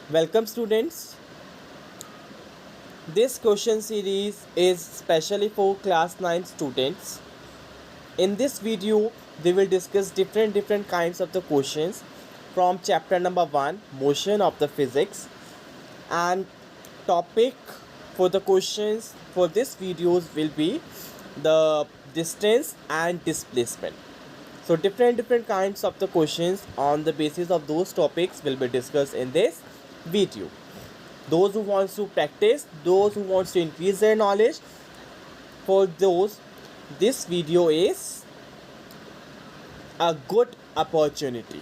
Welcome students. This question series is specially for class 9 students. In this video, we will discuss different kinds of the questions from chapter number 1, motion of the physics, and topic for the questions for this videos will be the distance and displacement. So different kinds of the questions on the basis of those topics will be discussed in this video. Those who wants to practice, those who wants to increase their knowledge, for those this video is a good opportunity.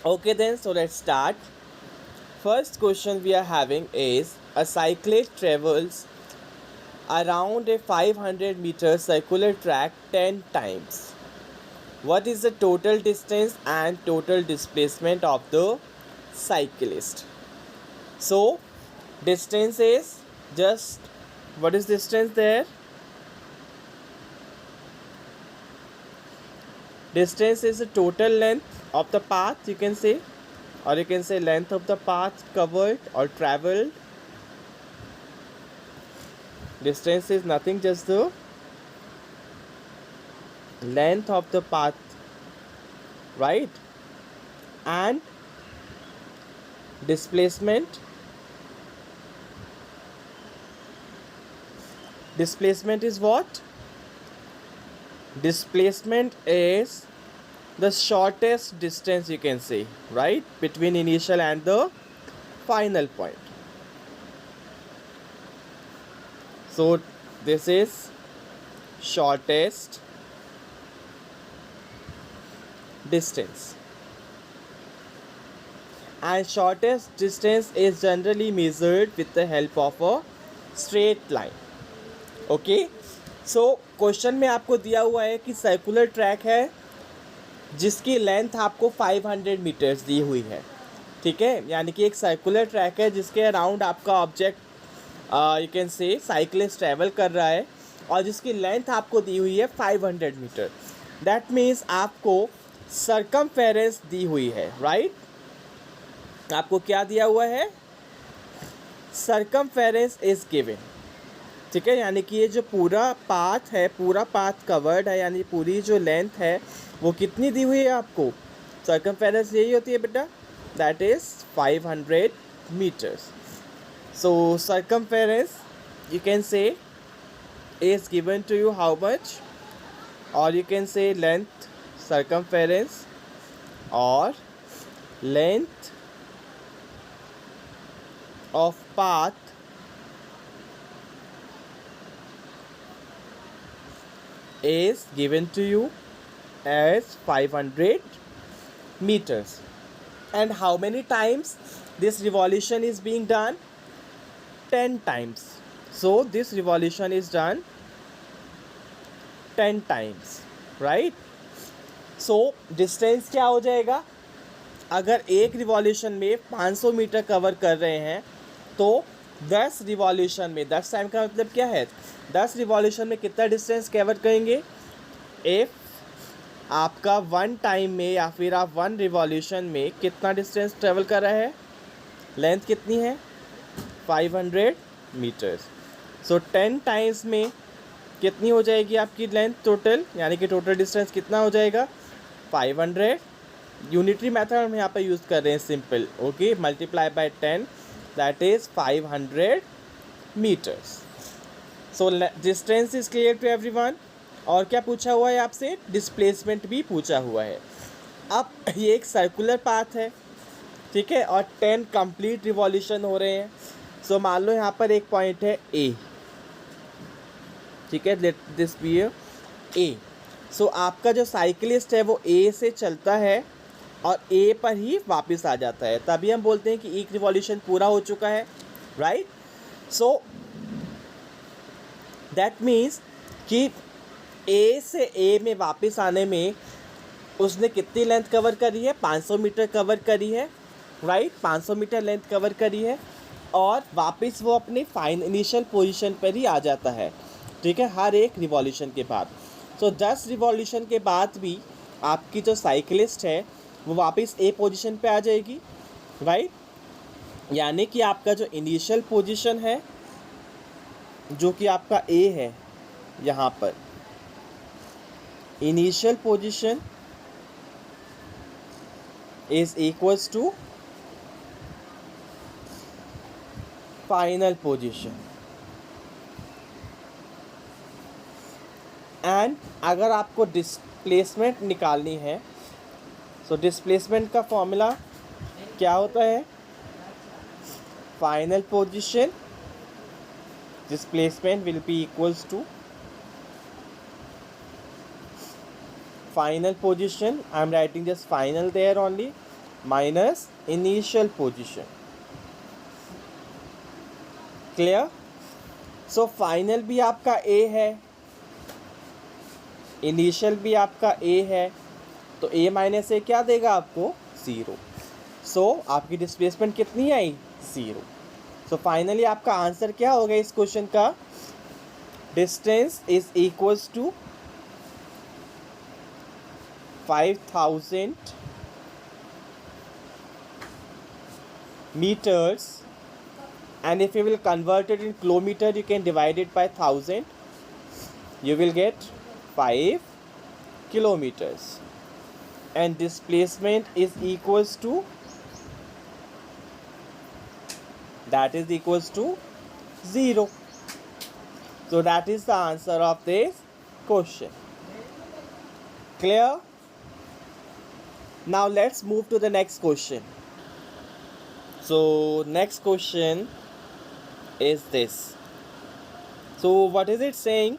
Okay then, so let's start. First question we are having is a cyclist travels around a 500 meter circular track 10 times. What is the total distance and total displacement of the cyclist? So distance is just, what is distance there? Distance is the total length of the path, you can say, or you can say length of the path covered or traveled. Distance is nothing, just the length of the path, right? And displacement is what? Displacement is the shortest distance, you can say, right, between initial and the final point. So this is shortest distance, and shortest distance is generally measured with the help of a straight line. Okay, so question में आपको दिया हुआ है कि circular track है जिसकी length आपको 500 metres दी हुई है, ठीक है, यानी कि एक सर्कुलर ट्रैक है जिसके अराउंड आपका ऑब्जेक्ट यू कैन से साइकिलिस्ट ट्रैवल कर रहा है और जिसकी लेंथ आपको दी हुई है 500 मीटर. दैट मीन्स आपको सर्कमफेरेंस दी हुई है, राइट? आपको क्या दिया हुआ है? सर्कमफेरेंस इज गिवन, ठीक है, यानी कि ये जो पूरा पाथ है, पूरा पाथ कवर्ड है, यानी पूरी जो लेंथ है वो कितनी दी हुई है आपको? सर्कमफेरेंस यही होती है बेटा, that is 500 metres. So circumference you can say is given to you how much, और you can say length circumference और length of path is given to you as 500 meters. And how many times this revolution is being done? 10 times. So this revolution is done 10 times, right? So distance क्या हो जाएगा? अगर एक revolution में 500 metre cover कर रहे हैं तो 10 रिवॉल्यूशन में, 10 टाइम का मतलब क्या है? 10 रिवॉल्यूशन में कितना डिस्टेंस कवर करेंगे? इफ़ आपका 1 टाइम में या फिर आप 1 रिवॉल्यूशन में कितना डिस्टेंस ट्रेवल कर रहा है, लेंथ कितनी है? 500 मीटर्स. सो 10 टाइम्स में कितनी हो जाएगी आपकी लेंथ टोटल, यानी कि टोटल डिस्टेंस कितना हो जाएगा? 500. यूनिटरी मेथड हम यहाँ पर यूज़ कर रहे हैं, simple. Okay, multiply by 10, that is 500 metres. So distance is clear to everyone. और क्या पूछा हुआ है आपसे? डिस्प्लेसमेंट भी पूछा हुआ है. अब ये एक सर्कुलर पाथ है, ठीक है, और 10 कंप्लीट रिवॉल्यूशन हो रहे हैं. सो मान लो यहाँ पर एक पॉइंट है ए, ठीक है, लेट दिस बी ए. सो आपका जो साइकिलिस्ट है वो ए से चलता है और ए पर ही वापस आ जाता है, तभी हम बोलते हैं कि एक रिवॉल्यूशन पूरा हो चुका है, राइट? सो दैट मीन्स कि ए से ए में वापस आने में उसने कितनी लेंथ कवर करी है? 500 मीटर कवर करी है, राइट? 500 मीटर लेंथ कवर करी है और वापस वो अपनी इनिशियल पोजीशन पर ही आ जाता है, ठीक है, हर एक रिवॉल्यूशन के बाद. सो 10 रिवॉल्यूशन के बाद भी आपकी जो साइकिलिस्ट है वो वापस ए पोजीशन पे आ जाएगी, राइट, यानी कि आपका जो इनिशियल पोजीशन है जो कि आपका ए है, यहाँ पर initial position is equals to final position. And अगर आपको डिस्प्लेसमेंट निकालनी है, सो डिस्प्लेसमेंट का फॉर्मूला क्या होता है? Final position displacement will be equals to final position, I am writing just final there only, minus initial position. Clear? So final भी आपका A है, initial भी आपका A है, तो A माइनस A क्या देगा आपको? 0। सो आपकी डिस्प्लेसमेंट कितनी आई? 0। सो फाइनली आपका आंसर क्या होगा इस क्वेश्चन का? Distance is equals to 5000 meters, and if you will convert it in kilometer, you can divide it by 1000, you will get 5 kilometers, and displacement is equals to, that is equals to 0. So that is the answer of this question. Clear? Now let's move to the next question. So next question is this. So what is it saying?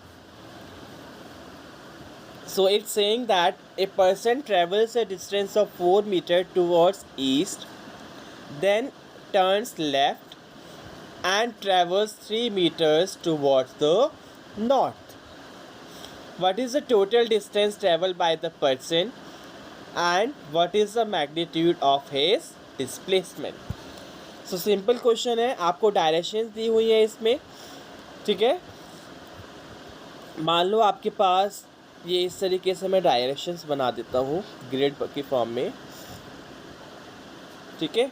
So it's saying that a person travels a distance of 4 meters towards east, then turns left and travels 3 meters towards the north. What is the total distance traveled by the person and what is the magnitude of his displacement? So simple question है, आपको directions दी हुई है इसमें, ठीक है। मान लो आपके पास ये इस तरीके से मैं डायरेक्शंस बना देता हूँ ग्रिड की फॉर्म में, ठीक है।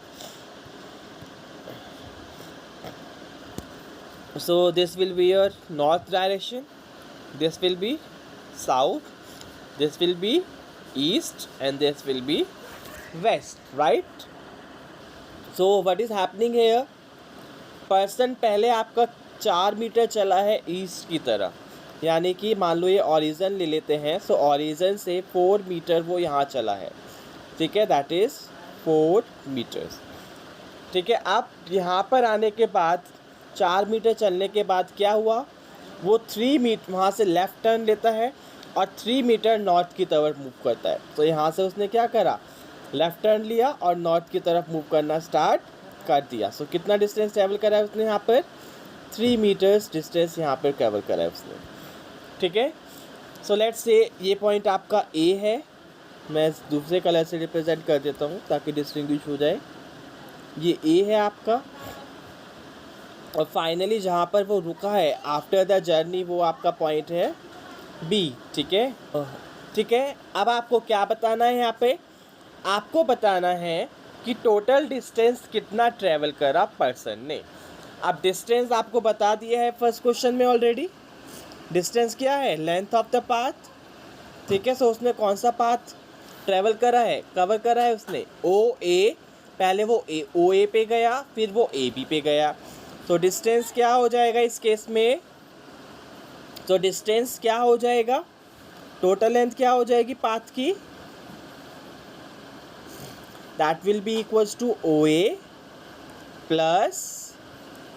So this will be your north direction, this will be south, this will be east, and this will be west, right? So what is happening here? Person पहले आपका 4 मीटर चला है ईस्ट की तरफ, यानी कि मान लो ये ऑरिजन ले लेते हैं, सो ऑरिजन से 4 मीटर वो यहाँ चला है, ठीक है, दैट इज़ 4 मीटर्स, ठीक है। अब यहाँ पर आने के बाद 4 मीटर चलने के बाद क्या हुआ? वो 3 मीटर वहाँ से लेफ़्ट टर्न लेता है और 3 मीटर नॉर्थ की तरफ मूव करता है। तो यहाँ से उसने क्या करा? लेफ़्ट टर्न लिया और नॉर्थ की तरफ मूव करना स्टार्ट कर दिया। सो कितना डिस्टेंस ट्रैवल करा है उसने? यहाँ पर 3 मीटर्स डिस्टेंस यहाँ पर ट्रैवल करा है उसने, ठीक है। सो लेट्स से ये पॉइंट आपका ए है, मैं दूसरे कलर से रिप्रेजेंट कर देता हूँ ताकि डिस्टिंग्विश हो जाए। ये ए है आपका, और फाइनली जहाँ पर वो रुका है आफ्टर द जर्नी वो आपका पॉइंट है बी, ठीक है, ठीक है। अब आपको क्या बताना है? यहाँ पे आपको बताना है कि टोटल डिस्टेंस कितना ट्रैवल करा पर्सन ने। अब डिस्टेंस आपको बता दिया है फर्स्ट क्वेश्चन में ऑलरेडी। डिस्टेंस क्या है? लेंथ ऑफ द पाथ, ठीक है। सो उसने कौन सा पाथ ट्रैवल करा है, कवर करा है उसने? ओ ए, पहले वो ओ ए पे गया, फिर वो ए बी पे गया। तो डिस्टेंस क्या हो जाएगा इस केस में? तो डिस्टेंस क्या हो जाएगा? टोटल लेंथ क्या हो जाएगी पाथ की? That will be equals to O A plus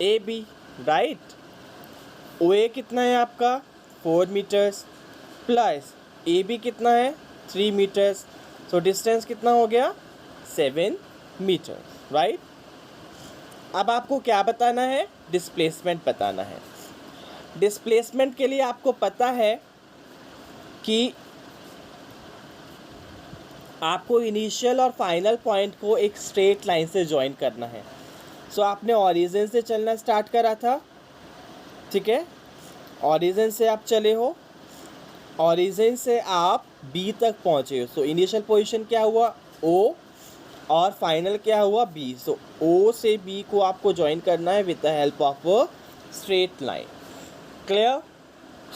A B, right. O A कितना है आपका? 4 मीटर्स, प्लस ए बी कितना है? 3 मीटर्स। सो डिस्टेंस कितना हो गया? 7 मीटर, राइट। अब आपको क्या बताना है? डिस्प्लेसमेंट बताना है। डिस्प्लेसमेंट के लिए आपको पता है कि आपको इनिशियल और फाइनल पॉइंट को एक स्ट्रेट लाइन से ज्वाइन करना है। सो आपने ऑरिजिन से चलना स्टार्ट करा था, ठीक है। ऑरिजिन से आप चले हो, ऑरिजिन से आप बी तक पहुँचे हो। सो इनिशियल पोजीशन क्या हुआ? ओ, और फाइनल क्या हुआ बी। सो ओ से बी को आपको ज्वाइन करना है with the help of a straight line. Clear.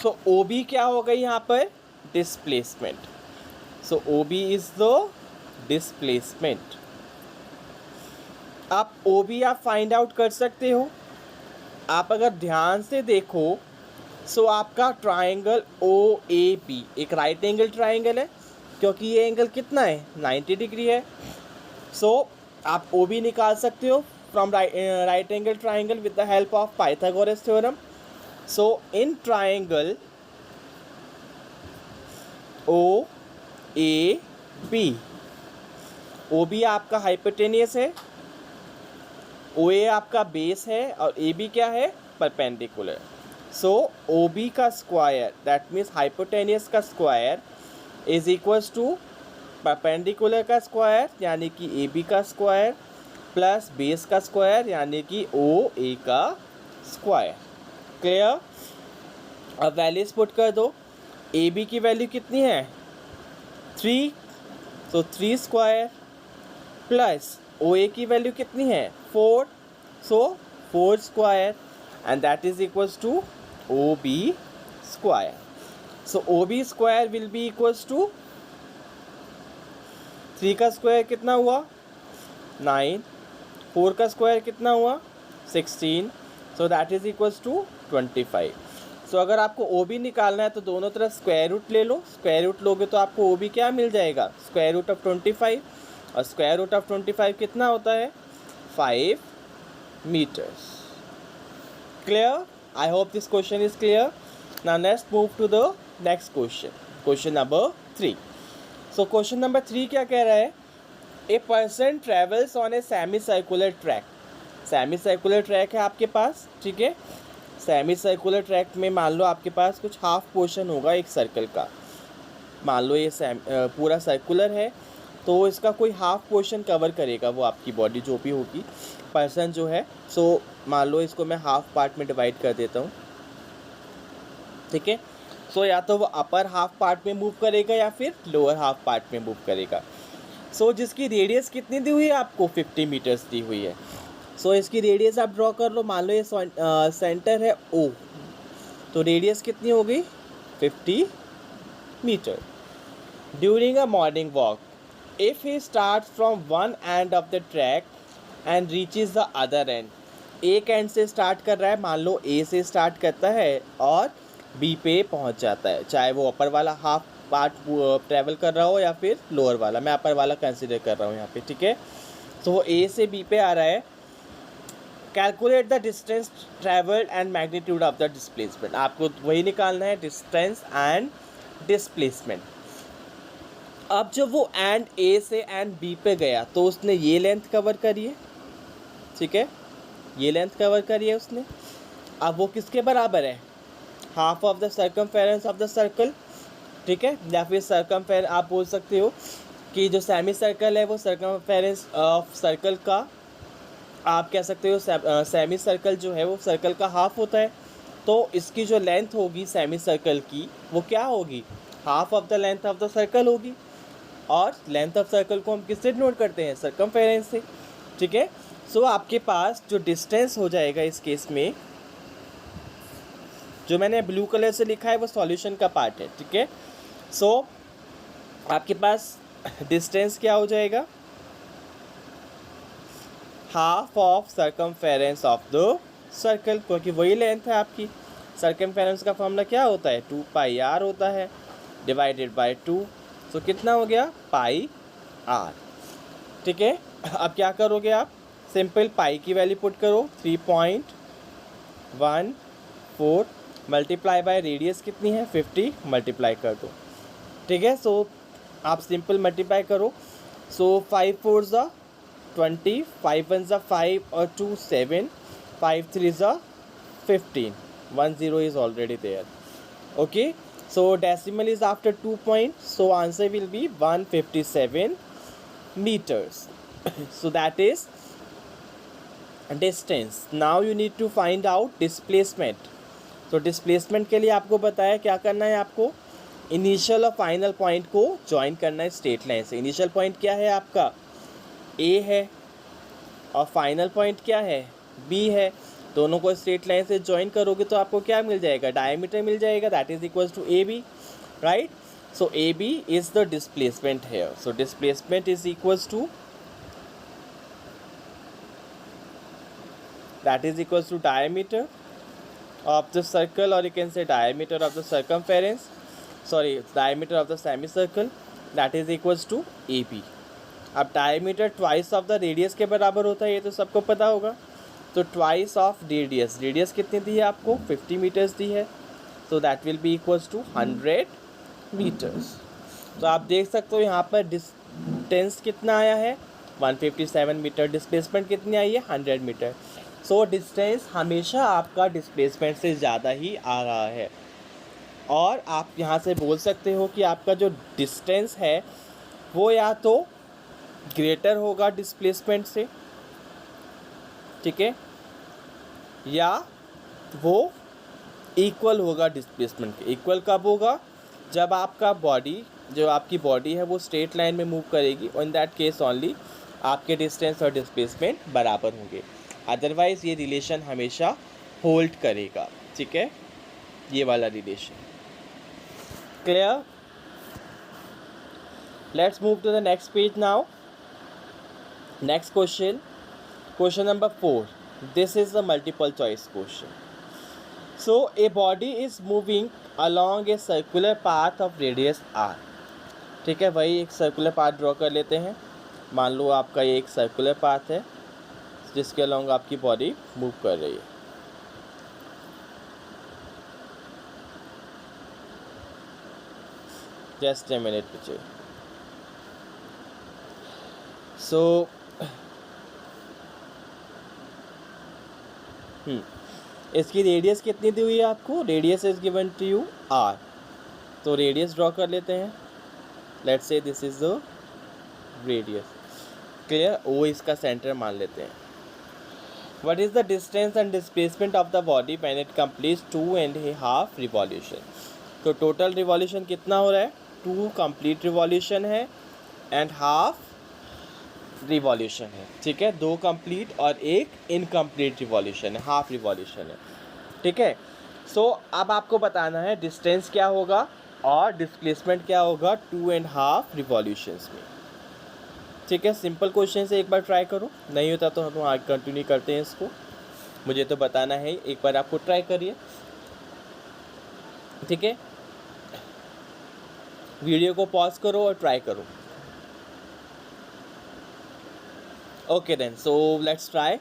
So O B क्या हो गई यहाँ पर displacement. So O B is the displacement. आप ओ बी आप फाइंड आउट कर सकते हो। आप अगर ध्यान से देखो सो आपका ट्राइंगल ओ ए बी एक राइट एंगल ट्राइंगल है, क्योंकि ये एंगल कितना है 90 डिग्री है। सो आप ओ बी निकाल सकते हो from right angle triangle with the help of Pythagoras theorem. So in triangle O A B, O B आपका हाइपोटेनियस है, ओ ए आपका बेस है और ए बी क्या है परपेंडिकुलर। सो ओ बी का स्क्वायर दैट मीन्स हाइपोटेनियस का square is equals to perpendicular का स्क्वायर यानी कि ए बी का स्क्वायर प्लस बेस का स्क्वायर यानी कि ओ ए का स्क्वायर। क्लियर। अब वैल्यूज पुट कर दो। ए बी की वैल्यू कितनी है 3, तो 3 स्क्वायर प्लस ओ ए की वैल्यू कितनी है 4, so 4 square and that is equals to O B square. So O B square will be equals to 3 का स्क्वायर कितना हुआ 9, 4 का स्क्वायर कितना हुआ 16, so that is equals to 25। So अगर आपको ओ बी निकालना है तो दोनों तरफ स्क्वायर रूट ले लो। स्क्वायर रूट लोगे तो आपको ओ बी क्या मिल जाएगा स्क्वायर रूट ऑफ 25, और स्क्वायर रूट ऑफ 25 कितना होता है 5 metres. Clear. I hope this question is clear. Now next move to the next question, question number 3। So question number 3 क्या कह रहा है a person travels on a semi circular track. Semi circular track है आपके पास, ठीक है। Semi circular track में मान लो आपके पास कुछ हाफ पोर्शन होगा एक सर्कल का। मान लो ये पूरा सर्कुलर है तो इसका कोई हाफ पोर्शन कवर करेगा वो आपकी बॉडी जो भी होगी पर्सन जो है। सो मान लो इसको मैं हाफ पार्ट में डिवाइड कर देता हूँ, ठीक है। सो या तो वो अपर हाफ पार्ट में मूव करेगा या फिर लोअर हाफ पार्ट में मूव करेगा। सो जिसकी रेडियस कितनी दी हुई है आपको 50 मीटर्स दी हुई है। सो इसकी रेडियस आप ड्रॉ कर लो। मान लो ये सेंटर है ओ, तो रेडियस कितनी हो गई 50 metre. During a morning walk if he start from one end of the track and reaches the other end, एक एंड से स्टार्ट कर रहा है, मान लो ए से स्टार्ट करता है और बी पे पहुंच जाता है, चाहे वो अपर वाला हाफ पार्ट ट्रैवल कर रहा हो या फिर लोअर वाला। मैं अपर वाला कंसिडर कर रहा हूँ यहाँ पे, ठीक है। तो वो ए से बी पे आ रहा है। Calculate the distance travelled and magnitude of the displacement, आपको वही निकालना है डिस्टेंस एंड डिस्प्लेसमेंट। अब जब वो एंड ए से एंड बी पे गया तो उसने ये लेंथ कवर करी है, ठीक है, ये लेंथ कवर करी है उसने। अब वो किसके बराबर है half of the circumference of the circle, ठीक है। या फिर सर्कमफेरेंस आप बोल सकते हो कि जो सेमी सर्कल है वो सर्कमफेरेंस ऑफ सर्कल का आप कह सकते हो सेमी सर्कल जो है वो सर्कल का हाफ होता है। तो इसकी जो लेंथ होगी सेमी सर्कल की वो क्या होगी half of the length of the circle होगी। और लेंथ ऑफ सर्कल को हम किससे डिनोट करते हैं सर्कमफेरेंस से, ठीक है। सो आपके पास जो डिस्टेंस हो जाएगा इस केस में जो मैंने ब्लू कलर से लिखा है वो सॉल्यूशन का पार्ट है, ठीक है। सो आपके पास डिस्टेंस क्या हो जाएगा half of circumference of the circle, क्योंकि वही लेंथ है आपकी। सर्कमफेरेंस का फॉर्मूला क्या होता है 2πr होता है डिवाइडेड बाय 2। सो कितना हो गया पाई आर, ठीक है। अब क्या करोगे आप सिंपल पाई की वैल्यू पुट करो 3.14 मल्टीप्लाई बाय रेडियस कितनी है 50 मल्टीप्लाई कर दो, ठीक है। सो आप सिंपल मल्टीप्लाई करो। सो 5 4 ज़ा 20, 5 1 ज़ा 5 और 2 7, 5 3 ज़ा 15, 1 0 is already there, okay. So decimal is after 2 points, so answer will be 157 meters. So that is distance. Now you need to find out displacement. तो डिस्प्लेसमेंट के लिए आपको बताया क्या करना है, आपको इनिशियल और फाइनल पॉइंट को ज्वाइन करना है स्ट्रेट लाइन से। इनिशियल पॉइंट क्या है आपका ए है और फाइनल पॉइंट क्या है, बी है। दोनों को स्ट्रेट लाइन से ज्वाइन करोगे तो आपको क्या मिल जाएगा, डायमीटर मिल जाएगा, that is equals to A B, right. So A B is the displacement here. So displacement is equals to, that is equals to diameter of the circle, or you can say diameter of the circumference, sorry, diameter of the semicircle, that is equals to AB। अब diameter twice of the radius के बराबर होता है, ये तो सबको पता होगा। तो twice of radius, radius कितनी दी है आपको, 50 मीटर्स दी है, so that will be equals to 100 metres. तो आप देख सकते हो यहाँ पर डिस्टेंस कितना आया है, 157 मीटर, डिस्प्लेसमेंट कितनी आई है, 100 मीटर। सो डिस्टेंस हमेशा आपका डिस्प्लेसमेंट से ज़्यादा ही आ रहा है। और आप यहाँ से बोल सकते हो कि आपका जो डिस्टेंस है वो या तो ग्रेटर होगा डिस्प्लेसमेंट से, ठीक है, या वो इक्वल होगा डिस्प्लेसमेंट के। इक्वल कब होगा, जब आपका बॉडी, जो आपकी बॉडी है वो स्ट्रेट लाइन में मूव करेगी, इन दैट केस ओनली आपके डिस्टेंस और डिस्प्लेसमेंट बराबर होंगे, अदरवाइज़ ये रिलेशन हमेशा होल्ड करेगा, ठीक है, ये वाला relation. Clear? Let's move to the next page now. Next question, question number 4, this is the multiple choice question. So a body is moving along a circular path of radius R, ठीक है, वही एक circular path draw कर लेते हैं। मान लो आपका ये एक सर्कुलर पाथ है जिसके अलॉन्ग आपकी बॉडी मूव कर रही है। जस्ट ए मिनट पीछे। सो इसकी रेडियस कितनी दी हुई है आपको, radius is given to you R, तो रेडियस ड्रॉ कर लेते हैं। Let's say this is the radius, clear, O इसका सेंटर मान लेते हैं। What is the distance and displacement of the body when it completes 2.5 revolution? तो टोटल रिवॉल्यूशन कितना हो रहा है, 2 कंप्लीट रिवॉल्यूशन है एंड हाफ रिवॉल्यूशन है, ठीक है, 2 कंप्लीट और 1 इनकम्प्लीट रिवॉल्यूशन है, हाफ रिवॉल्यूशन है, ठीक है। सो अब आपको बताना है डिस्टेंस क्या होगा और डिस्प्लेसमेंट क्या होगा 2.5 रिवॉल्यूशंस में, ठीक है। सिंपल क्वेश्चन से एक बार ट्राई करो, नहीं होता तो हम आगे कंटिन्यू करते हैं इसको, मुझे तो बताना है, एक बार आपको ट्राई करिए, ठीक है। वीडियो को पॉज करो और ट्राई करो। Okay then, so let's try.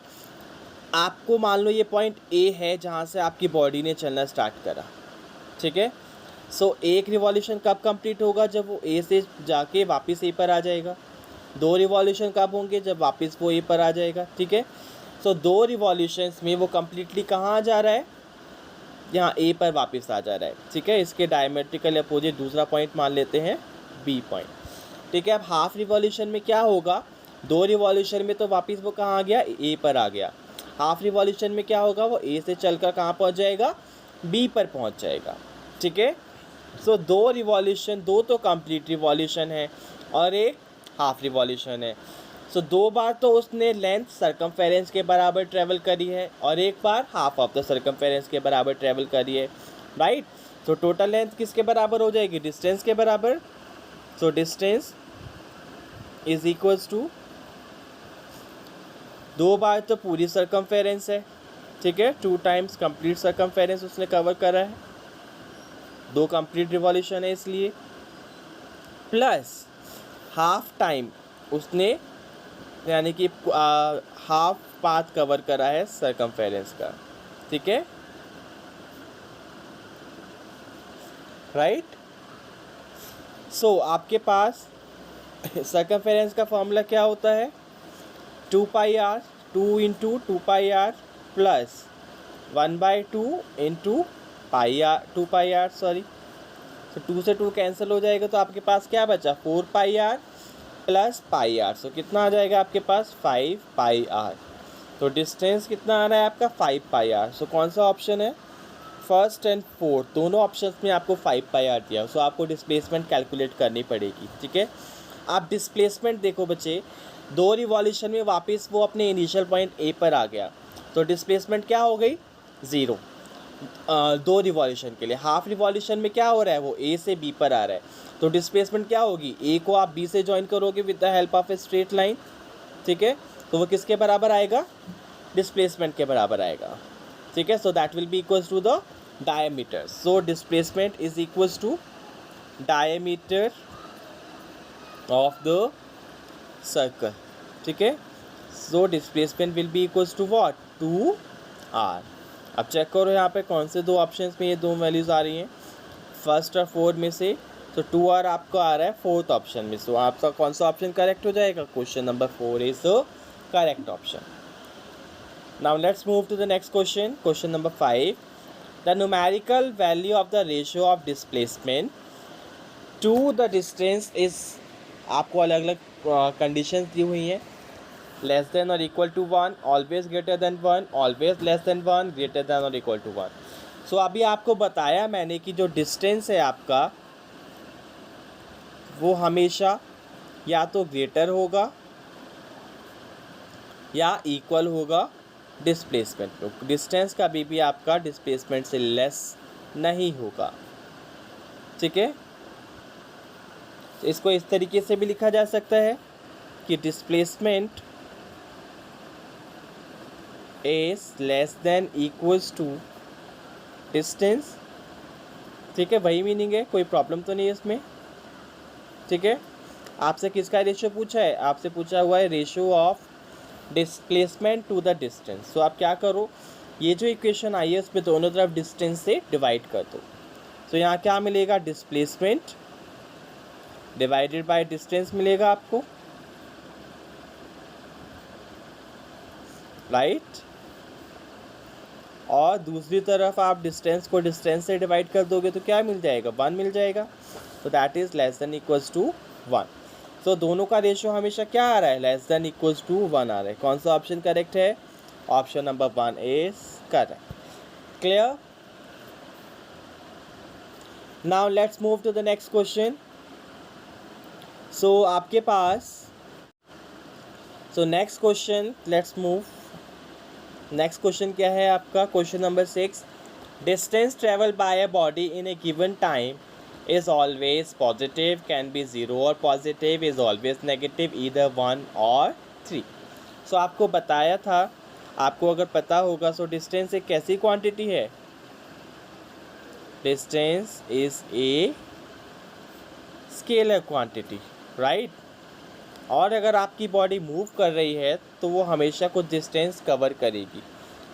आपको मान लो ये पॉइंट ए है जहाँ से आपकी बॉडी ने चलना स्टार्ट करा, ठीक है। सो एक रिवॉल्यूशन कब कंप्लीट होगा, जब वो ए से जाके वापस ए पर आ जाएगा। 2 रिवॉल्यूशन कब होंगे, जब वापस वो ए पर आ जाएगा, ठीक है। सो 2 रिवॉल्यूशंस में वो कम्प्लीटली कहाँ आ जा रहा है, यहाँ ए पर वापस आ जा रहा है, ठीक है। इसके डायमेट्रिकल अपोजिट दूसरा पॉइंट मान लेते हैं बी पॉइंट, ठीक है। अब हाफ रिवॉल्यूशन में क्या होगा, 2 रिवॉल्यूशन में तो वापस वो कहाँ आ गया, ए पर आ गया। हाफ रिवॉल्यूशन में क्या होगा, वो ए से चलकर कहाँ पहुँच जाएगा, बी पर पहुँच जाएगा, ठीक है। सो 2 रिवॉल्यूशन, 2 तो कंप्लीट रिवॉल्यूशन है और एक हाफ रिवॉल्यूशन है। सो 2 बार तो उसने लेंथ सर्कमफेरेंस के बराबर ट्रेवल करी है और एक बार हाफ ऑफ द सर्कमफेरेंस के बराबर ट्रेवल करी है, राइट। सो टोटल लेंथ किसके बराबर हो जाएगी, डिस्टेंस के बराबर। So distance is equals to, 2 बार तो पूरी सर्कमफेरेंस है, ठीक है, 2 टाइम्स कंप्लीट सर्कमफेरेंस उसने कवर करा है, 2 कंप्लीट रिवॉल्यूशन है इसलिए, प्लस हाफ टाइम उसने यानी कि हाफ पाथ कवर करा है सर्कमफेरेंस का, ठीक है, राइट। सो आपके पास सर्कमफेरेंस का फॉर्मूला क्या होता है, 2 pi R, 2 into 2 pi R plus 1/2 into pi R, 2 pi R, sorry. तो 2 से 2 कैंसिल हो जाएगा तो आपके पास क्या बचा, 4 पाई आर प्लस पाई आर। सो कितना आ जाएगा आपके पास, 5 पाई आर। तो डिस्टेंस कितना आ रहा है आपका, 5 पाई आर। सो कौन सा ऑप्शन है, फर्स्ट एंड फोर्थ, दोनों ऑप्शंस में आपको 5 पाई आर दिया। सो आपको डिस्प्लेसमेंट कैलकुलेट करनी पड़ेगी, ठीक है। आप डिस्प्लेसमेंट देखो बच्चे, 2 रिवॉल्यूशन में वापस वो अपने इनिशियल पॉइंट ए पर आ गया, तो डिस्प्लेसमेंट क्या हो गई? 0। 2 रिवॉल्यूशन के लिए। हाफ रिवॉल्यूशन में क्या हो रहा है? वो ए से बी पर आ रहा है, तो डिस्प्लेसमेंट क्या होगी? ए को आप बी से ज्वाइन करोगे with the help of a straight line, ठीक है, तो वो किसके बराबर आएगा? डिस्प्लेसमेंट के बराबर आएगा, ठीक है। So that will be equals to the diameter. So displacement is equals to diameter of the circle, ठीक है। So displacement will be equals to what? 2r। अब चेक करो यहाँ पे कौन से 2 ऑप्शंस में ये 2 वैल्यूज़ आ रही हैं, फर्स्ट और 4 में से। तो 2r आपको आ रहा है 4th ऑप्शन में। सो आपका कौन सा ऑप्शन करेक्ट हो जाएगा? Question number 4 is the correct option. Now let's move to the next question, question number 5। The numerical value of the ratio of displacement to the distance is, आपको अलग अलग conditions दी हुई हैं। लेस देन और equal to 1, always greater than 1, always less than 1, greater than और equal to 1। So अभी आपको बताया मैंने कि जो डिस्टेंस है आपका वो हमेशा या तो ग्रेटर होगा या इक्वल होगा डिस्प्लेसमेंट को। डिस्टेंस कभी भी आपका डिस्प्लेसमेंट से लेस नहीं होगा, ठीक है। इसको इस तरीके से भी लिखा जा सकता है कि displacement is less than equals to distance, ठीक है, वही मीनिंग है, कोई प्रॉब्लम तो नहीं है इसमें, ठीक है। आपसे किसका रेशियो पूछा है? आपसे पूछा हुआ है ratio of displacement to the distance. So आप क्या करो, ये जो इक्वेशन आई है उसमें दोनों तरफ डिस्टेंस से डिवाइड कर दो। तो यहाँ क्या मिलेगा? डिस्प्लेसमेंट डिवाइडेड बाय डिस्टेंस मिलेगा आपको, राइट। और दूसरी तरफ आप डिस्टेंस को डिस्टेंस से डिवाइड कर दोगे तो क्या मिल जाएगा? 1 मिल जाएगा। तो that is less than equals to 1। So दोनों का रेशियो हमेशा क्या आ रहा है? लेस देन इक्वल्स टू 1 आ रहा है। कौन सा ऑप्शन करेक्ट है? Option number 1 is correct. Clear? Now let's move to the next question. So आपके पास, so next question, let's move. Next question क्या है आपका? Question number 6। Distance travel by a body in a given time is always positive, can be 0 or positive, is always negative, either 1 or 3। सो आपको बताया था, आपको अगर पता होगा, सो डिस्टेंस एक कैसी क्वांटिटी है? Distance is a scalar quantity, right. और अगर आपकी बॉडी मूव कर रही है तो वो हमेशा कुछ डिस्टेंस कवर करेगी,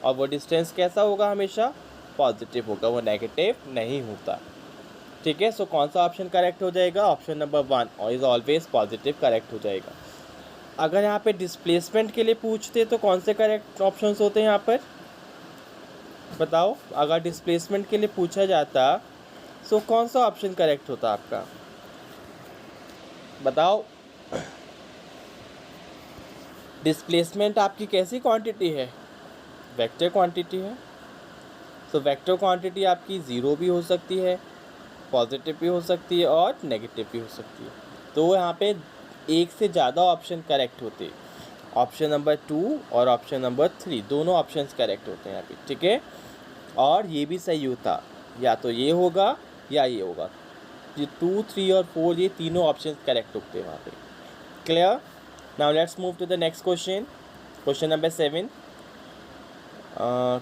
और वो डिस्टेंस कैसा होगा? हमेशा पॉजिटिव होगा, वो नेगेटिव नहीं होता, ठीक है। सो कौन सा ऑप्शन करेक्ट हो जाएगा? ऑप्शन नंबर 1 और इज़ ऑलवेज पॉजिटिव करेक्ट हो जाएगा। अगर यहाँ पे डिस्प्लेसमेंट के लिए पूछते तो कौन से करेक्ट ऑप्शंस होते हैं यहाँ पर? बताओ, अगर डिस्प्लेसमेंट के लिए पूछा जाता सो कौन सा ऑप्शन करेक्ट होता आपका? बताओ। डिस्प्लेसमेंट आपकी कैसी क्वांटिटी है? वेक्टर क्वांटिटी है। सो वेक्टर क्वांटिटी आपकी 0 भी हो सकती है, पॉजिटिव भी हो सकती है और नेगेटिव भी हो सकती है। तो यहाँ पे एक से ज़्यादा ऑप्शन करेक्ट होते, ऑप्शन नंबर 2 और ऑप्शन नंबर 3 दोनों ऑप्शंस करेक्ट होते हैं यहाँ पे, ठीक है। और ये भी सही होता, या तो ये होगा या ये होगा। ये 2, 3 और 4 ये तीनों ऑप्शंस करेक्ट होते हैं वहाँ पे। Clear? Now let's move to the next question, question number 7।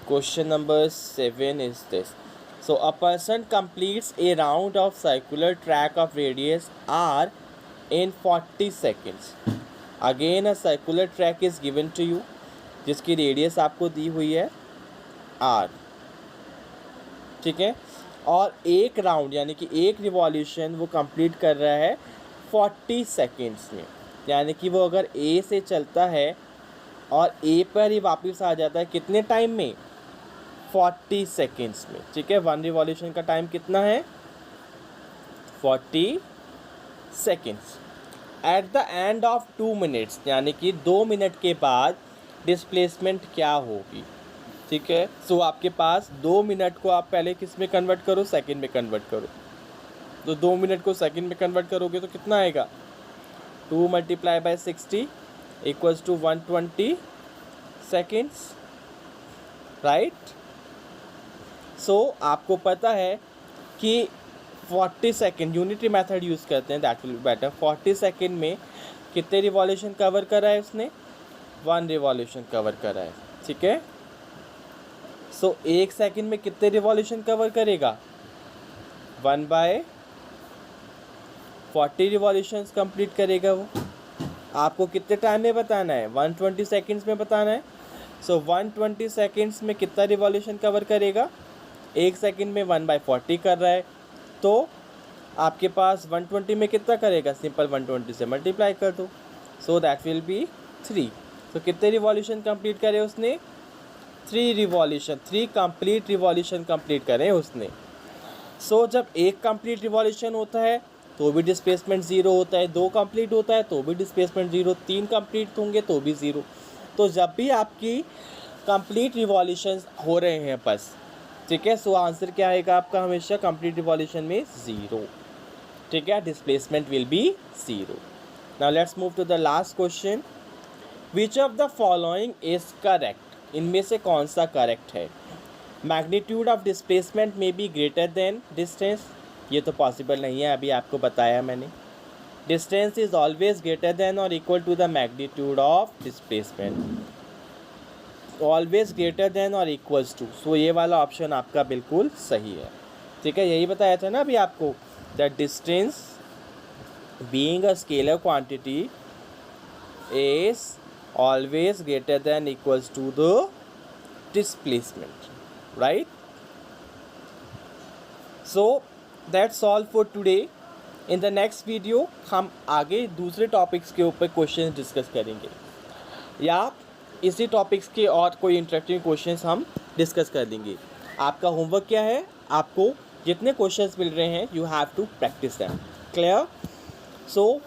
Question number 7 is this. So a person completes a round of circular track of radius r in 40 seconds. Again a circular track is given to you, जिसकी radius आपको दी हुई है r, ठीक है। और एक round यानी कि एक रिवॉल्यूशन वो कंप्लीट कर रहा है 40 सेकेंड्स में, यानी कि वो अगर a से चलता है और a पर ही वापस आ जाता है कितने टाइम में? 40 सेकेंड्स में, ठीक है। 1 रिवॉल्यूशन का टाइम कितना है? 40 seconds. At the end of 2 minutes, यानी कि 2 मिनट के बाद डिस्प्लेसमेंट क्या होगी, ठीक है। सो आपके पास 2 मिनट को आप पहले किस में कन्वर्ट करो? सेकेंड में कन्वर्ट करो। तो 2 मिनट को सेकेंड में कन्वर्ट करोगे तो कितना आएगा? 2 multiply by 60 equals to 120 seconds, right. So आपको पता है कि 40 सेकेंड यूनिटरी मेथड यूज़ करते हैं, that will be better. 40 second में कितने रिवॉल्यूशन कवर करा है उसने? 1 रिवॉल्यूशन कवर करा है, ठीक है। सो 1 सेकेंड में कितने रिवॉल्यूशन कवर करेगा? 1/40 रिवॉल्यूशंस कंप्लीट करेगा वो। आपको कितने टाइम में बताना है? 120 सेकेंड्स में बताना है। सो 120 सेकेंड्स में कितना रिवॉल्यूशन कवर करेगा? 1 सेकेंड में 1/40 कर रहा है, तो आपके पास 120 में कितना करेगा? सिंपल 120 से मल्टीप्लाई कर दो, सो दैट विल बी 3। तो कितने रिवॉल्यूशन कंप्लीट करे उसने? 3 रिवॉल्यूशन, 3 कंप्लीट रिवॉल्यूशन कंप्लीट करें उसने। सो जब एक कंप्लीट रिवॉल्यूशन होता है तो भी डिस्प्लेसमेंट 0 होता है, 2 कंप्लीट होता है तो भी डिस्प्लेसमेंट 0, 3 कंप्लीट होंगे तो भी 0। तो जब भी आपकी कंप्लीट रिवॉल्यूशंस हो रहे हैं बस, ठीक है, सो आंसर क्या आएगा आपका? हमेशा कंप्लीट रिवॉल्यूशन में 0, ठीक है, displacement will be 0। Now let's move to the last question. Which of the following is correct? इनमें से कौन सा करेक्ट है? मैग्नीट्यूड ऑफ डिस्प्लेसमेंट में बी ग्रेटर देन डिस्टेंस, ये तो पॉसिबल नहीं है, अभी आपको बताया मैंने। Distance is always greater than और equal to the magnitude of displacement, always greater than और इक्वल्स टू। सो ये वाला ऑप्शन आपका बिल्कुल सही है, ठीक है। यही बताया था ना अभी आपको, the distance being a scalar quantity is always greater than equals to the displacement, right. So that's all for today. In the next video हम आगे दूसरे टॉपिक्स के ऊपर क्वेश्चन डिस्कस करेंगे, या इसी टॉपिक्स के और कोई इंटरेस्टिंग क्वेश्चंस हम डिस्कस कर देंगे। आपका होमवर्क क्या है? आपको जितने क्वेश्चंस मिल रहे हैं you have to practise them, clear? So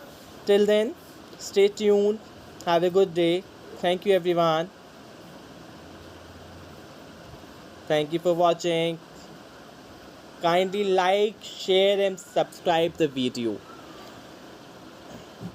till then stay tuned, have a good day, thank you everyone, thank you for watching. Kindly like, share and subscribe the video.